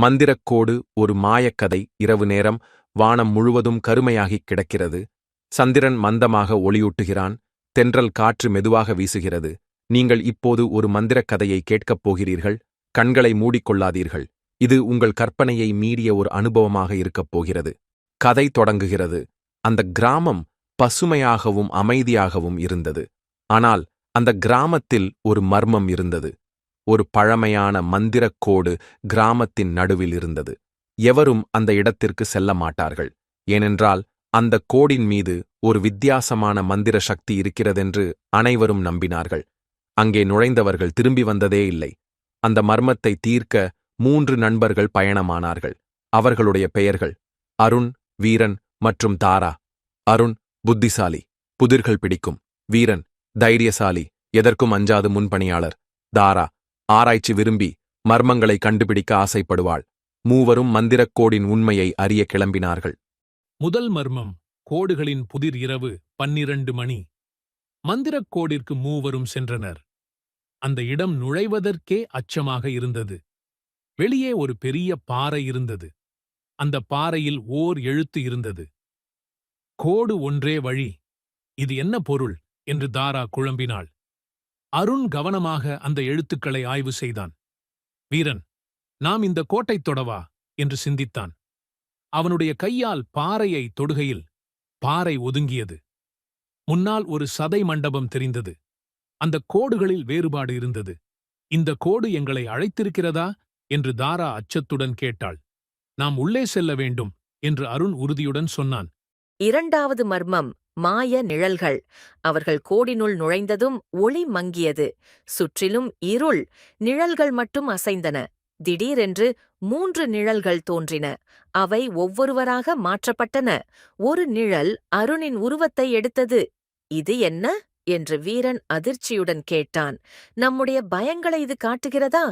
மந்திரக்கோடு ஒரு மாயக்கதை. இரவு நேரம் வானம் முழுவதும் கருமையாகிக் கிடக்கிறது. சந்திரன் மந்தமாக ஒளியூட்டுகிறான். தென்றல் காற்று மெதுவாக வீசுகிறது. நீங்கள் இப்போது ஒரு மந்திரக் கதையை கேட்கப் போகிறீர்கள். கண்களை மூடிக்கொள்ளாதீர்கள். இது உங்கள் கற்பனையை மீறிய ஒரு அனுபவமாக இருக்கப் போகிறது. கதை தொடங்குகிறது. அந்த கிராமம் பசுமையாகவும் அமைதியாகவும் இருந்தது. ஆனால் அந்த கிராமத்தில் ஒரு மர்மம் இருந்தது. ஒரு பழமையான மந்திரக்கோடு கிராமத்தின் நடுவில் இருந்தது. எவரும் அந்த இடத்திற்கு செல்ல மாட்டார்கள். ஏனென்றால் அந்த கோடின் மீது ஒரு வித்தியாசமான மந்திர சக்தி இருக்கிறதென்று அனைவரும் நம்பினார்கள். அங்கே நுழைந்தவர்கள் திரும்பி வந்ததே இல்லை. அந்த மர்மத்தை தீர்க்க 3 நண்பர்கள் பயணமானார்கள். அவர்களுடைய பெயர்கள் அருண், வீரன் மற்றும் தாரா. அருண் புத்திசாலி, புதிர்கள் பிடிக்கும். வீரன் தைரியசாலி, எதற்கும் அஞ்சாது முன்பணியாளர். தாரா ஆராய்ச்சி விரும்பி மர்மங்களை கண்டுபிடிக்க ஆசைப்படுவாள். மூவரும் மந்திரக்கோடின் உண்மையை அறிய கிளம்பினார்கள். முதல் மர்மம். கோடுகளின் புதிர். இரவு 12 மணி. மந்திரக்கோடிற்கு மூவரும் சென்றனர். அந்த இடம் நுழைவதற்கே அச்சமாக இருந்தது. வெளியே ஒரு பெரிய பாறை இருந்தது. அந்த பாறையில் ஓர் எழுத்து இருந்தது. கோடு ஒன்றே வழி. இது என்ன பொருள் என்று தாரா குழம்பினாள். அருண் கவனமாக அந்த எழுத்துக்களை ஆய்வு செய்தான். வீரன், நாம் இந்த கோட்டை தொடவா என்று சிந்தித்தான். அவனுடைய கையால் பாறையை தொடுகையில் பாறை ஒதுங்கியது. முன்னால் ஒரு சதை மண்டபம் தெரிந்தது. அந்த கோடுகளில் வேறுபாடு இருந்தது. இந்த கோடு எங்களை அழைத்திருக்கிறதா என்று தாரா அச்சத்துடன் கேட்டாள். நாம் உள்ளே செல்ல வேண்டும் என்று அருண் உறுதியுடன் சொன்னான். இரண்டாவது மர்மம். மாய நிழல்கள். அவர்கள் கோடினுள் நுழைந்ததும் ஒளி மங்கியது. சுற்றிலும் இருள். நிழல்கள் மட்டும் அசைந்தன. திடீரென்று 3 நிழல்கள் தோன்றின. அவை ஒவ்வொருவராக மாற்றப்பட்டன. ஒரு நிழல் அருணின் உருவத்தை எடுத்தது. இது என்ன என்று வீரன் அதிர்ச்சியுடன் கேட்டான். நம்முடைய பயங்களை இது காட்டுகிறதா?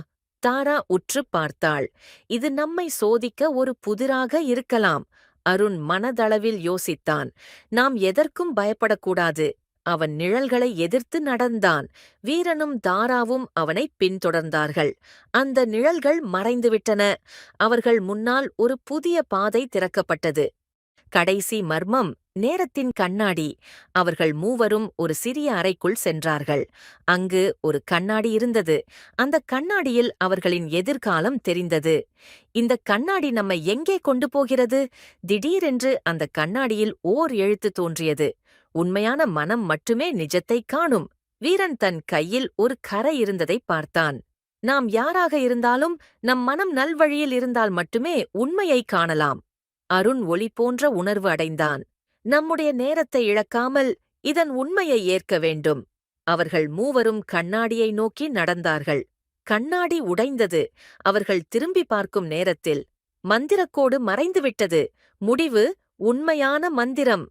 தாரா உற்றுப் பார்த்தாள். இது நம்மை சோதிக்க ஒரு புதிராக இருக்கலாம். அருண் மனதளவில் யோசித்தான். நாம் எதற்கும் பயப்படக்கூடாது. அவன் நிழல்களை எதிர்த்து நடந்தான். வீரனும் தாராவும் அவனை பின்தொடர்ந்தார்கள். அந்த நிழல்கள் மறைந்துவிட்டன. அவர்கள் முன்னால் ஒரு புதிய பாதை திறக்கப்பட்டது. கடைசி மர்மம். நேரத்தின் கண்ணாடி. அவர்கள் மூவரும் ஒரு சிறிய அறைக்குள் சென்றார்கள். அங்கு ஒரு கண்ணாடி இருந்தது. அந்த கண்ணாடியில் அவர்களின் எதிர்காலம் தெரிந்தது. இந்த கண்ணாடி நம்மை எங்கே கொண்டு போகிறது? திடீரென்று அந்த கண்ணாடியில் ஓர் எழுத்து தோன்றியது. உண்மையான மனம் மட்டுமே நிஜத்தை காணும். வீரன் தன் கையில் ஒரு கரை இருந்ததை பார்த்தான். நாம் யாராக இருந்தாலும் நம் மனம் நல்வழியில் இருந்தால் மட்டுமே உண்மையை காணலாம். அருண் ஒளி போன்ற உணர்வு அடைந்தான். நம்முடைய நேரத்தை இழக்காமல் இதன் உண்மையை ஏற்க வேண்டும். அவர்கள் மூவரும் கண்ணாடியை நோக்கி நடந்தார்கள். கண்ணாடி உடைந்தது. அவர்கள் திரும்பி பார்க்கும் நேரத்தில் மந்திரக்கோடு மறைந்துவிட்டது. முடிவு உண்மையான மந்திரம்.